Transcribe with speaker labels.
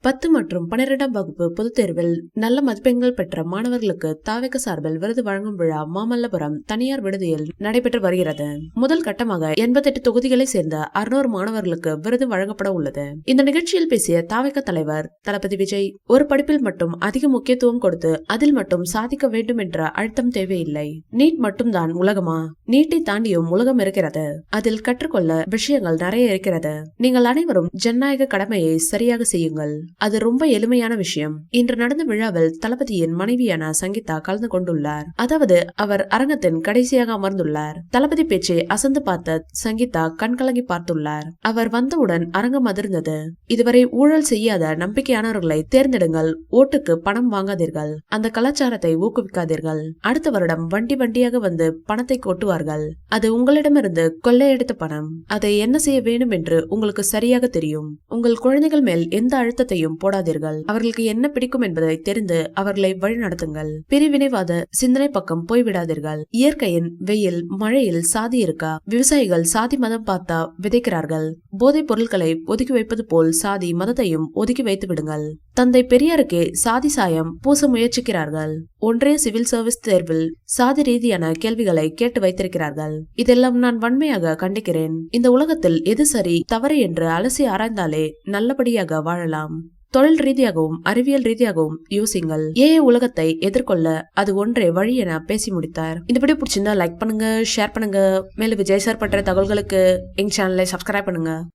Speaker 1: 10 மற்றும் 12ஆம் வகுப்பு பொதுத் தேர்வில் நல்ல மதிப்பெண்கள் பெற்ற மாணவர்களுக்கு தாவேக சார்பில் விருது வழங்கும் விழா மாமல்லபுரம் தனியார் விடுதியில் நடைபெற்று வருகிறது. முதல் கட்டமாக 88 தொகுதிகளை சேர்ந்த 600 மாணவர்களுக்கு விருது வழங்கப்பட உள்ளது. இந்த நிகழ்ச்சியில் பேசிய தாவேக தலைவர் தளபதி விஜய், ஒரு படிப்பில் மட்டும் அதிக முக்கியத்துவம் கொடுத்து அதில் மட்டும் சாதிக்க வேண்டும் என்ற அழுத்தம் தேவையில்லை. நீட் மட்டும்தான் உலகமா? நீட்டை தாண்டியும் உலகம் இருக்கிறது. அதில் கற்றுக்கொள்ள விஷயங்கள் நிறைய இருக்கிறது. நீங்கள் அனைவரும் ஜனநாயக கடமையை சரியாக செய்யுங்கள். அது ரொம்ப எளிமையான விஷயம். இன்று நடந்த விழாவில் தளபதியின் மனைவியான சங்கீதா கலந்து கொண்டுள்ளார். அதாவது அவர் அரங்கத்தின் கடைசியாக அமர்ந்துள்ளார். தளபதி பேச்சை அசந்து பார்த்த சங்கீதா கண்கலங்கி பார்த்துள்ளார். அவர் வந்தவுடன் அரங்கம் அதிர்ந்தது. இதுவரை ஊழல் செய்யாத நம்பிக்கையானவர்களை தேர்ந்தெடுங்கள். ஓட்டுக்கு பணம் வாங்காதீர்கள். அந்த கலாச்சாரத்தை ஊக்குவிக்காதீர்கள். அடுத்த வருடம் வண்டி வண்டியாக வந்து பணத்தை கொட்டுவார்கள். அது உங்களிடமிருந்து கொள்ளையடித்த பணம். அதை என்ன செய்ய வேண்டும் என்று உங்களுக்கு சரியாக தெரியும். உங்கள் குழந்தைகள் மேல் எந்த அழுத்தத்தையும் போடாதீர்கள். அவர்களுக்கு என்ன பிடிக்கும் என்பதை தெரிந்து அவர்களை வழிநடத்துங்கள். பிரிவினைவாத சிந்தனை பக்கம் போய்விடாதீர்கள். இயற்கையின் வெயில் மழையில் சாதி இருக்கா? விவசாயிகள் சாதி மதம் பார்த்தா விதைக்கிறார்கள். போதைப் பொருட்களை ஒதுக்கி வைப்பது போல் சாதி மதத்தையும் ஒதுக்கி வைத்து விடுங்கள். தந்தை பெரியாருக்கே சாதி சாயம் பூச முயற்சிக்கிறார்கள். ஒன்றிய சிவில் சர்வீஸ் தேர்வில் சாதி ரீதியான கேள்விகளை கேட்டு வைத்திருக்கிறார்கள். இதெல்லாம் நான் வன்மையாக கண்டிக்கிறேன். இந்த உலகத்தில் எது சரி தவறு என்று அலசி ஆராய்ந்தாலே நல்லபடியாக வாழலாம். தொழில் ரீதியாகவும் அறிவியல் ரீதியாகவும் யோசிங்கள். உலகத்தை எதிர்கொள்ள அது ஒன்றே வழி என பேசி முடித்தார். இந்த வீடியோ பிடிச்சிருந்தா லைக் பண்ணுங்க, ஷேர் பண்ணுங்க. மேலும் விஜய் சார் பண்ற தகவல்களுக்கு எங்க சேனலை சப்ஸ்கிரைப் பண்ணுங்க.